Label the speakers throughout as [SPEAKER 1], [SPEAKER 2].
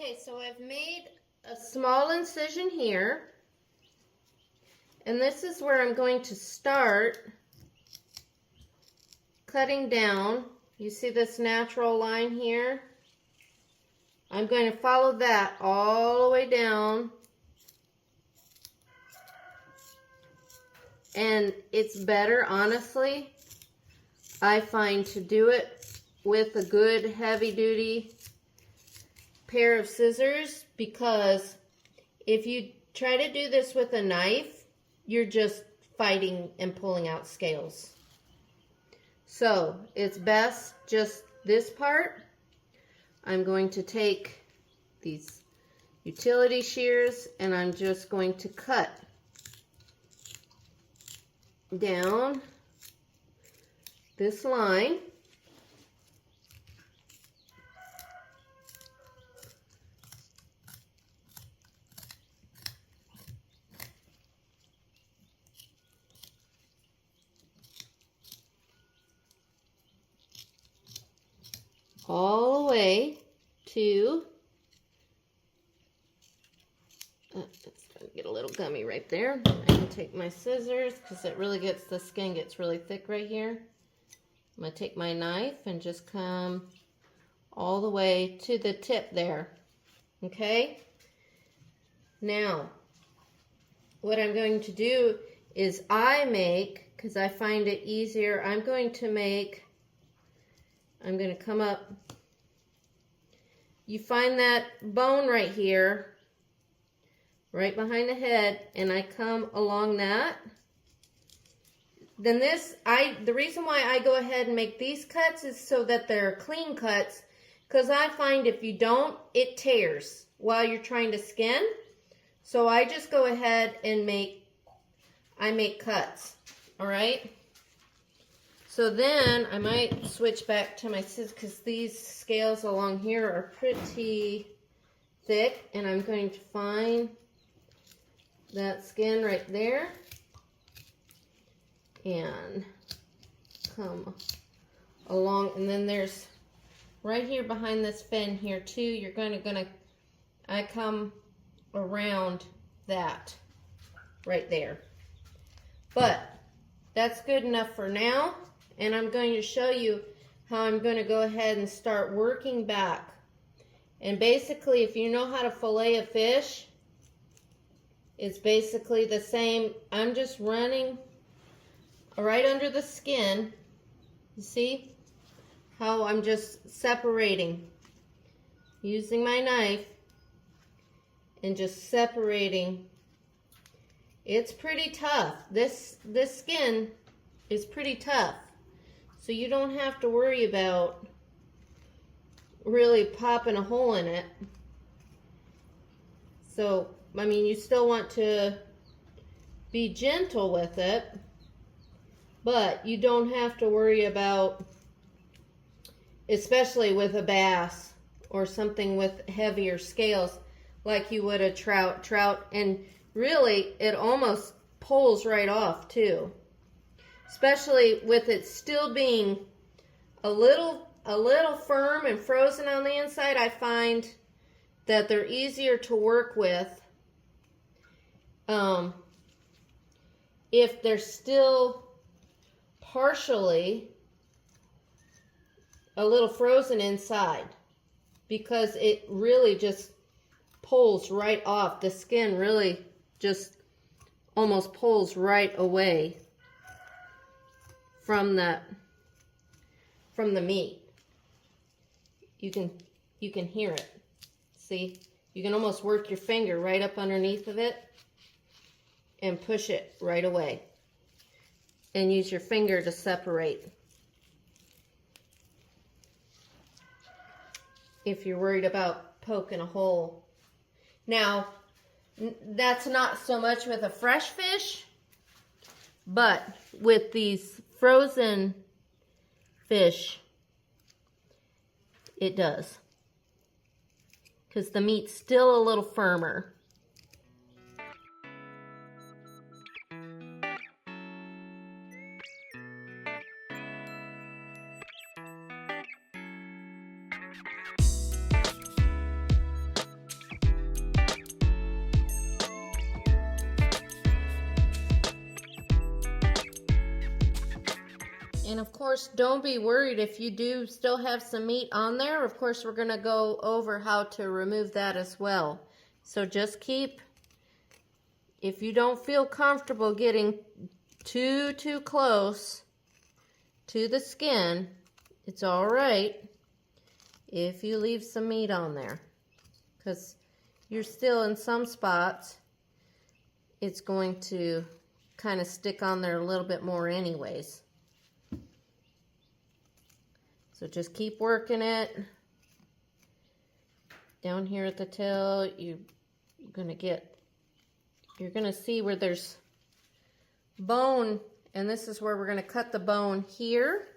[SPEAKER 1] Okay, so I've made a small incision here, and this is where I'm going to start cutting down. You see this natural line here? I'm going to follow that all the way down, and it's better, honestly, I find, to do it with a good heavy-duty pair of scissors, because if you try to do this with a knife, you're just fighting and pulling out scales. So it's best just this part. I'm going to take these utility shears and I'm just going to cut down this line. All the way to, it's going to get a little gummy right there. I can take my scissors because it really gets, the skin gets really thick right here. I'm going to take my knife and just come all the way to the tip there. Okay? Now, what I'm going to do is because I find it easier, I'm going to come up. You find that bone right here, right behind the head, and I come along that. Then the reason why I go ahead and make these cuts is so that they're clean cuts, because I find if you don't, it tears while you're trying to skin. So I just go ahead and make cuts, all right? So then I might switch back to my scissors because these scales along here are pretty thick, and I'm going to find that skin right there and come along, and then there's right here behind this fin here too. You're I come around that right there, but that's good enough for now. And I'm going to show you how I'm going to go ahead and start working back. And basically, if you know how to fillet a fish, it's basically the same. I'm just running right under the skin. You see how I'm just separating, using my knife and just separating. It's pretty tough. This skin is pretty tough. So you don't have to worry about really popping a hole in it. So, I mean, you still want to be gentle with it, but you don't have to worry about, especially with a bass or something with heavier scales, like you would a trout, and really it almost pulls right off too. Especially with it still being a little firm and frozen on the inside, I find that they're easier to work with if they're still partially a little frozen inside, because it really just pulls right off. The skin really just almost pulls right away from the meat. You can hear it. See? You can almost work your finger right up underneath of it and push it right away. And use your finger to separate. If you're worried about poking a hole. Now, that's not so much with a fresh fish, but with these frozen fish, it does. Because the meat's still a little firmer. And of course, don't be worried if you do still have some meat on there. Of course, we're gonna go over how to remove that as well. So just keep, if you don't feel comfortable getting too close to the skin, it's all right if you leave some meat on there, because you're still in some spots, it's going to kind of stick on there a little bit more anyways. So just keep working it. Down here at the tail, you're gonna see where there's bone, and this is where we're gonna cut the bone here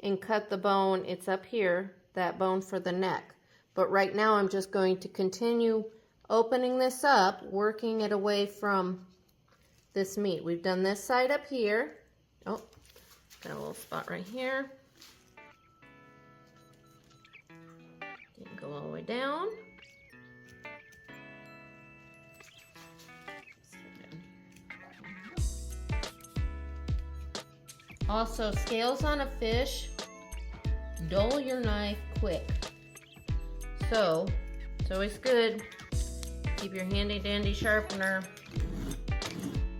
[SPEAKER 1] and cut the bone, it's up here, that bone for the neck. But right now I'm just going to continue opening this up, working it away from this meat. We've done this side up here. Oh, got a little spot right here. Didn't go all the way down. Also, scales on a fish, dull your knife quick. So, it's always good, keep your handy dandy sharpener,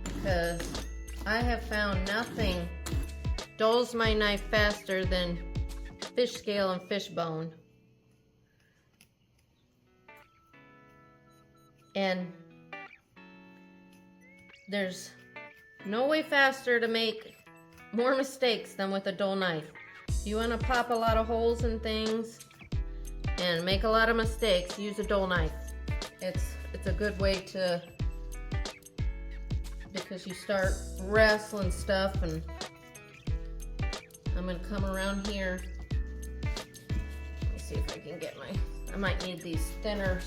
[SPEAKER 1] because I have found nothing dulls my knife faster than fish scale and fish bone. And there's no way faster to make more mistakes than with a dull knife. If you want to pop a lot of holes in things and make a lot of mistakes, use a dull knife. It's a good way to, because you start wrestling stuff. And I'm gonna come around here. Let me see if I can get I might need these thinner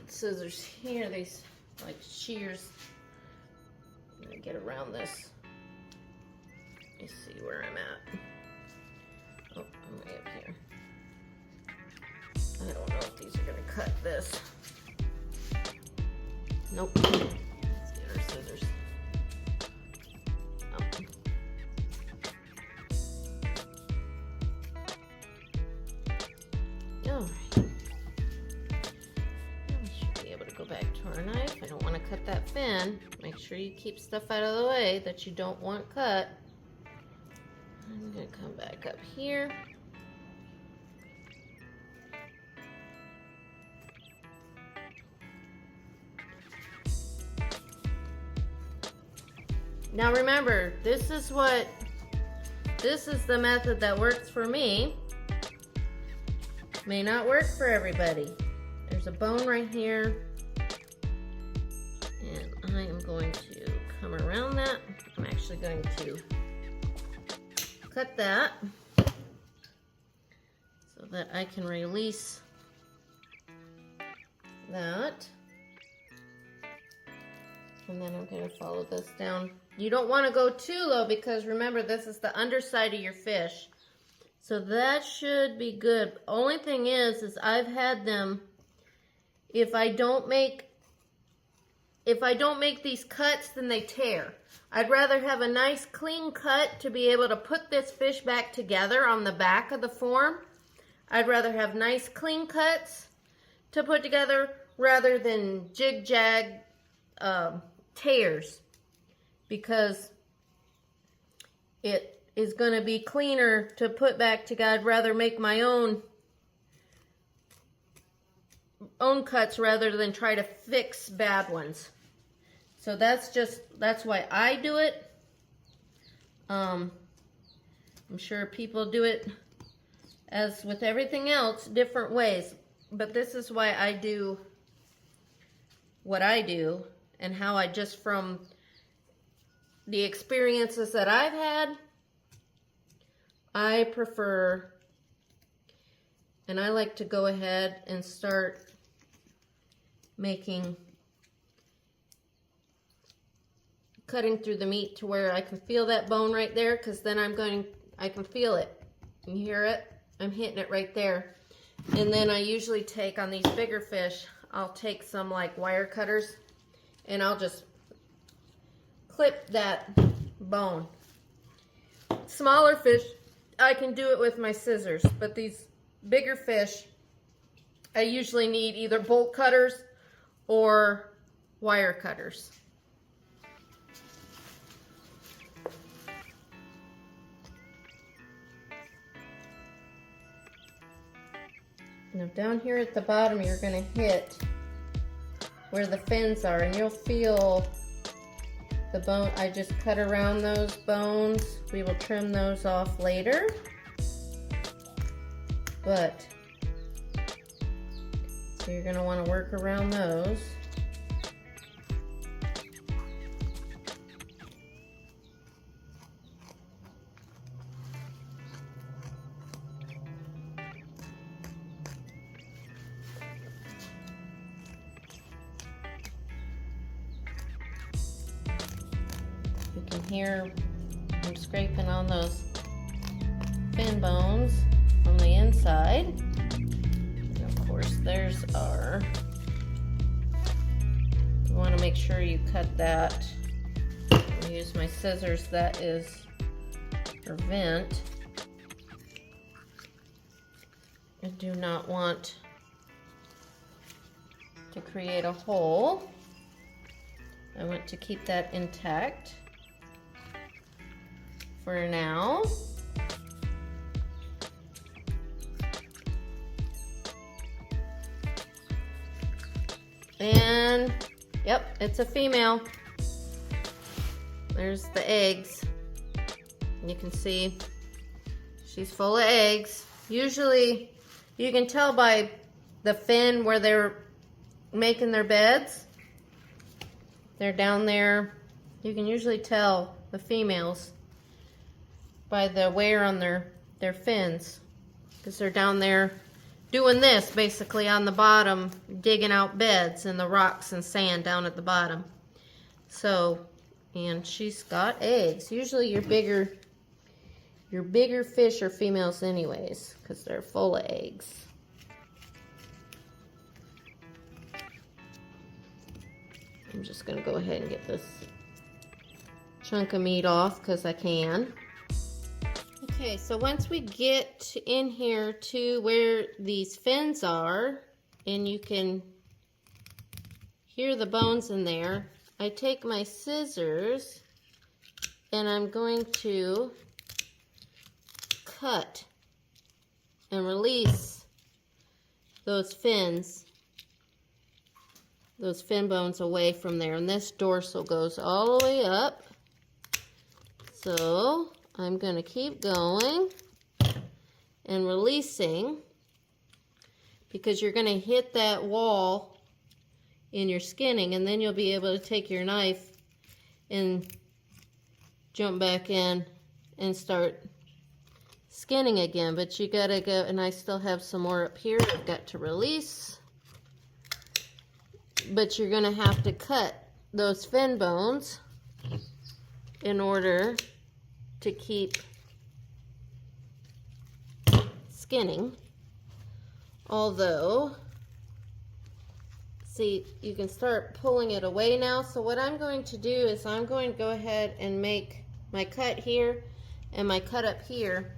[SPEAKER 1] scissors here, these like shears. I'm gonna get around this. Let me see where I'm at. Oh, I'm way up here. I don't know if these are gonna cut this. Nope. Let's get our scissors. Oh. Alright. Now we should be able to go back to our knife. I don't want to cut that fin. Make sure you keep stuff out of the way that you don't want cut. I'm going to come back up here. Now remember, this is the method that works for me. May not work for everybody. There's a bone right here, and I am going to come around that. I'm actually going to cut that so that I can release that. And then I'm going to follow this down. You don't want to go too low, because remember, this is the underside of your fish. So that should be good. Only thing is I've had them, if I don't make these cuts, then they tear. I'd rather have a nice clean cut to be able to put this fish back together on the back of the form. I'd rather have nice clean cuts to put together rather than jig-jag tears, because it is going to be cleaner to put back together. I'd rather make my own cuts rather than try to fix bad ones. So that's why I do it. I'm sure people do it, as with everything else, different ways. But this is why I do what I do, and how I just, from the experiences that I've had, I prefer, and I like to go ahead and start cutting through the meat to where I can feel that bone right there, because then I can feel it. You hear it? I'm hitting it right there. And then I usually take, on these bigger fish, I'll take some like wire cutters, and I'll just clip that bone. Smaller fish, I can do it with my scissors, but these bigger fish, I usually need either bolt cutters or wire cutters. Now down here at the bottom, you're going to hit where the fins are, and you'll feel the bone. I just cut around those bones. We will trim those off later. But, so you're going to want to work around those. You can hear I'm scraping on those fin bones on the inside. And of course, there's our, you want to make sure you cut that. I use my scissors, that is for vent. I do not want to create a hole. I want to keep that intact for now. And yep, it's a female. There's the eggs. You can see she's full of eggs. Usually you can tell by the fin where they're making their beds. They're down there. You can usually tell the females by the wear on their fins, because they're down there doing this basically on the bottom, digging out beds in the rocks and sand down at the bottom. So, and she's got eggs. Usually your bigger fish are females anyways, because they're full of eggs. I'm just going to go ahead and get this chunk of meat off because I can. Okay, so once we get in here to where these fins are, and you can hear the bones in there, I take my scissors and I'm going to cut and release those fins, those fin bones away from there. And this dorsal goes all the way up. So I'm going to keep going and releasing, because you're going to hit that wall in your skinning, and then you'll be able to take your knife and jump back in and start skinning again. But you got to go, and I still have some more up here I've got to release. But you're going to have to cut those fin bones in order to keep skinning. Although, see, you can start pulling it away now. So what I'm going to do is I'm going to go ahead and make my cut here and my cut up here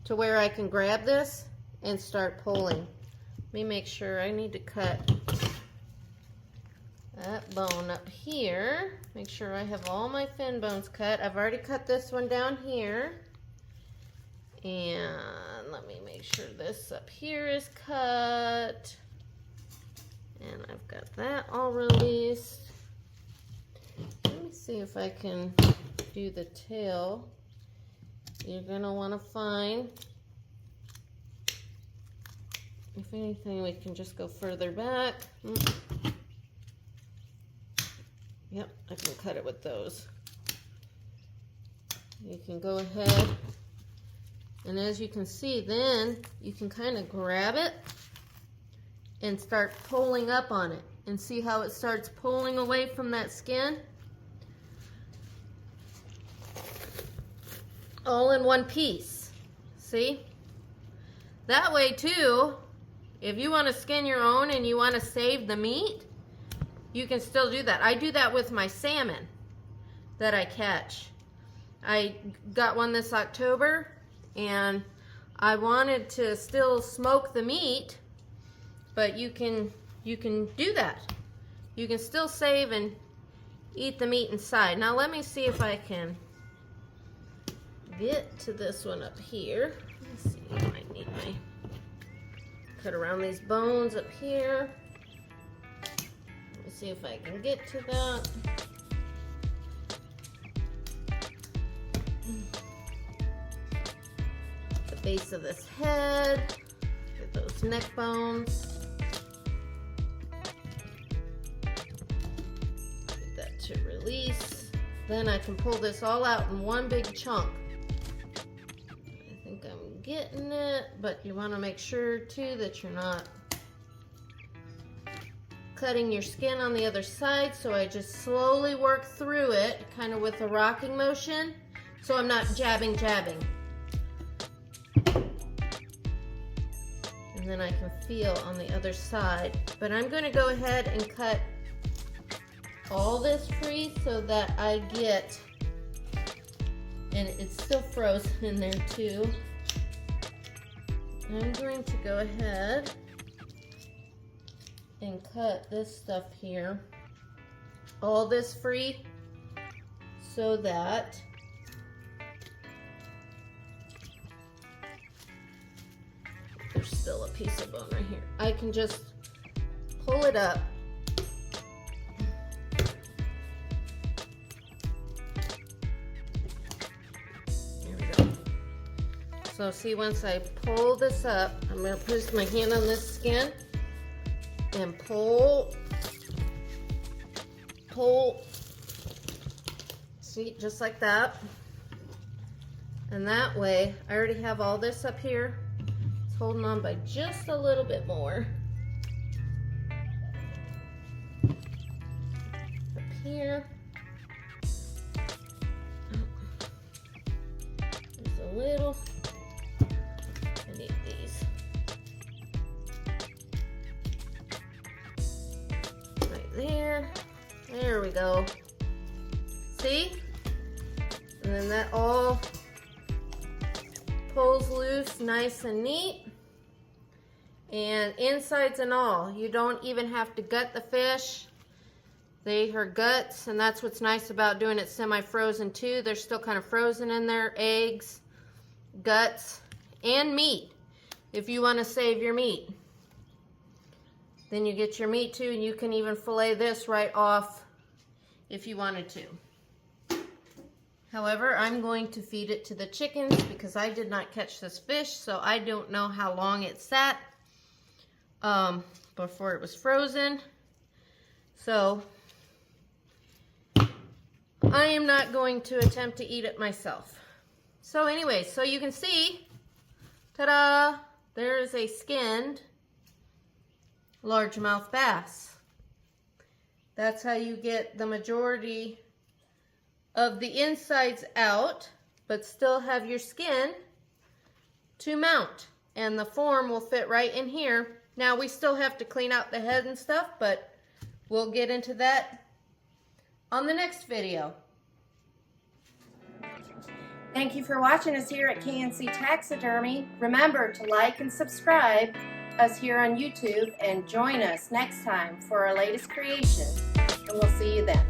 [SPEAKER 1] to where I can grab this and start pulling. Let me make sure. I need to cut that bone up here. Make sure I have all my fin bones cut. I've already cut this one down here. And let me make sure this up here is cut. And I've got that all released. Let me see if I can do the tail. You're going to want to find, if anything, we can just go further back. Yep, I can cut it with those. You can go ahead, and as you can see, then you can kind of grab it and start pulling up on it, and see how it starts pulling away from that skin? All in one piece. See? That way too, if you want to skin your own and you want to save the meat, you can still do that. I do that with my salmon that I catch. I got one this October, and I wanted to still smoke the meat, but you can do that. You can still save and eat the meat inside. Now let me see if I can get to this one up here. Let's see, I might need my cut around these bones up here. Let me see if I can get to that. The base of this head, get those neck bones. Get that to release. Then I can pull this all out in one big chunk. I think I'm getting it, but you want to make sure too that you're not cutting your skin on the other side. So I just slowly work through it, kind of with a rocking motion, so I'm not jabbing. And then I can feel on the other side. But I'm going to go ahead and cut all this free so that I get, and it's still frozen in there too. I'm going to go ahead and cut this stuff here, all this free, so that there's still a piece of bone right here. I can just pull it up. There we go. So see, once I pull this up, I'm going to put my hand on this skin and pull. See, just like that. And that way, I already have all this up here. It's holding on by just a little bit more. Up here. There's a little. I need these. Right there. There we go. See? And then that all pulls loose nice and neat. And insides and all. You don't even have to gut the fish. They are guts, and that's what's nice about doing it semi-frozen too. They're still kind of frozen in there. Eggs, guts, and meat. If you want to save your meat, then you get your meat too, and you can even fillet this right off if you wanted to. However, I'm going to feed it to the chickens because I did not catch this fish, so I don't know how long it sat before it was frozen. So I am not going to attempt to eat it myself. So anyway, so you can see, ta-da, there is a skinned largemouth bass. That's how you get the majority of the insides out, but still have your skin to mount. And the form will fit right in here. Now we still have to clean out the head and stuff, but we'll get into that on the next video. Thank you for watching us here at KNC Taxidermy. Remember to like and subscribe us here on YouTube, and join us next time for our latest creation. And we'll see you then.